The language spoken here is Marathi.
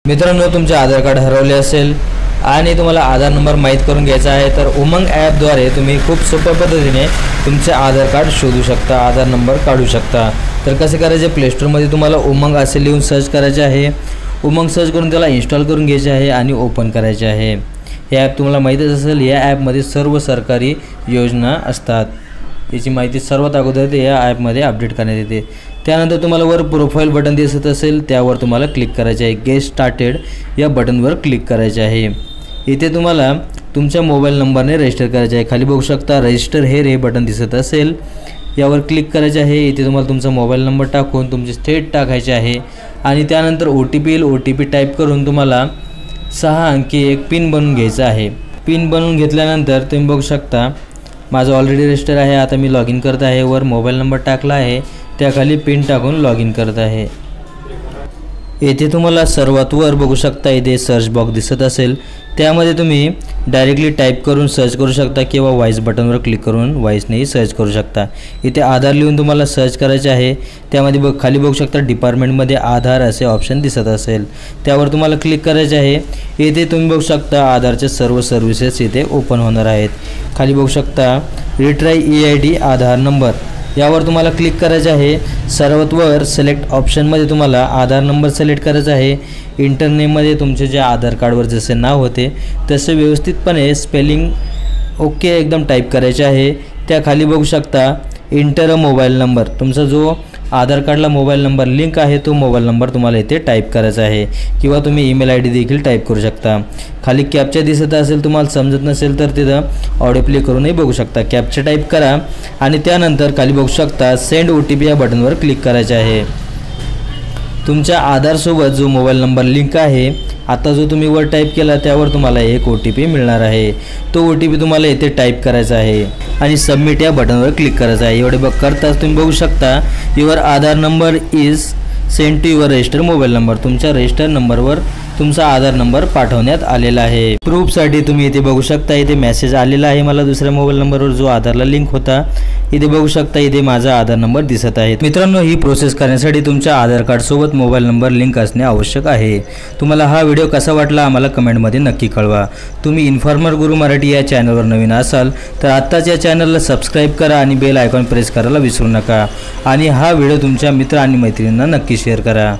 मित्रांनो, तुमचे आधार कार्ड हरवले असेल आणि तुम्हाला आधार नंबर माहीत करून घ्यायचा आहे तर उमंग ॲपद्वारे तुम्ही खूप सोप्या पद्धतीने तुमचे आधार कार्ड शोधू शकता, आधार नंबर काढू शकता। तर कसे करायचे, प्ले स्टोरमध्ये तुम्हाला उमंग असे लिहून सर्च करायचे आहे। उमंग सर्च करून त्याला इन्स्टॉल करून घ्यायचे आहे आणि ओपन करायचे आहे। हे ॲप तुम्हाला माहीतच असेल, या ॲपमध्ये सर्व सरकारी योजना असतात, याची माहिती सर्वात अगोदर ते या ॲपमध्ये अपडेट करण्यात येते। त्यानंतर तुम्हाला वर प्रोफाईल बटन दिसत असेल, त्यावर तुम्हाला क्लिक करायचे आहे। गेट स्टार्टेड या बटनवर क्लिक करायचे आहे। इथे तुम्हाला तुमच्या मोबाईल नंबरने रजिस्टर करायचे आहे। खाली बघू शकता रजिस्टर हे बटन दिसत असेल, यावर क्लिक करायचे आहे। इथे तुम्हाला तुमचा मोबाईल नंबर टाकून तुमचे स्टेट टाकायचे आहे आणि त्यानंतर OTP टाईप करून तुम्हाला 6 अंकी एक पिन बनवून घ्यायचा आहे। पिन बनवून घेतल्यानंतर तुम्ही बघू शकता माझं ऑलरेडी रजिस्टर आहे। आता मी लॉग इन करत आहे। वर मोबाईल नंबर टाकला आहे, त्याखाली पिन टाकून लॉग इन करत आहे। येथे तुम्हाला सर्वात वर बघू शकता इथे सर्च बॉक्स दिसत असेल, त्यामध्ये तुम्ही डायरेक्टली टाईप करून सर्च करू शकता किंवा वॉइस बटनवर क्लिक करून वॉइसनेही सर्च करू शकता। इथे आधार लिहून तुम्हाला सर्च करायचे आहे। त्यामध्ये खाली बघू शकता डिपार्टमेंटमध्ये आधार असे ऑप्शन दिसत असेल, त्यावर तुम्हाला क्लिक करायचे आहे। इथे तुम्ही बघू शकता आधारचे सर्व सर्व्हिसेस इथे ओपन होणार आहेत। खाली बघू शकता रिट्राय EID आधार नंबर, यावर तुम्हाला क्लिक करायचे आहे। सर्वात वर सिलेक्ट ऑप्शनमध्ये तुम्हाला आधार नंबर सिलेक्ट करायचा आहे। इंटरनेममध्ये तुमचे जे आधार कार्डवर जसे नाव होते तसे व्यवस्थितपणे स्पेलिंग ओके एकदम टाईप करायचे आहे। त्याखाली बघू शकता इंटर मोबाईल नंबर, तुमचा जो आधार कार्डला मोबाईल नंबर लिंक आहे तो मोबाईल नंबर तुम्हाला इथे टाईप करायचा आहे किंवा तुम्ही ईमेल ID देखील टाईप करू शकता। खाली कॅप्चा दिसत असेल, तुम्हाला समजत नसेल तर तिथं ऑडिओ प्ले करूनही बघू शकता। कॅप्चा टाईप करा आणि त्यानंतर खाली बघू शकता सेंड OTP या बटनवर क्लिक करायचे आहे। तुमच्या आधारसोबत जो मोबाईल नंबर लिंक आहे, आता जो तुम्ही वर टाईप केला त्यावर तुम्हाला एक OTP मिळणार आहे। तो OTP तुम्हाला इथे टाईप करायचा आहे आणि सबमिट या बटनवर क्लिक करायचं आहे। एवढे करताच तुम्ही बघू शकता your Aadhaar number is send to your register mobile number, तुमच्या रजिस्टर नंबरवर तुमचा आधार नंबर पाठवण्यात आलेला आहे। प्रूफसाठी तुम्ही इथे बघू शकता इथे मेसेज आलेला आहे मला दुसऱ्या मोबाईल नंबरवर जो आधारला लिंक होता। इथे बघू शकता इथे माझा आधार नंबर दिसत आहे। मित्रांनो, ही प्रोसेस करण्यासाठी तुमच्या आधार कार्ड सोबत मोबाईल नंबर लिंक असणे आवश्यक आहे। तुम्हाला हा व्हिडिओ कसा वाटला आम्हाला कमेंटमध्ये नक्की कळवा। तुम्ही इन्फॉर्मर गुरु मराठी या चॅनलवर नवीन असाल तर आत्ताच या चॅनलला सबस्क्राईब करा आणि बेल आयकॉन प्रेस करायला विसरू नका आणि हा व्हिडिओ तुमच्या मित्र आणि मैत्रिणींना नक्की शेअर करा।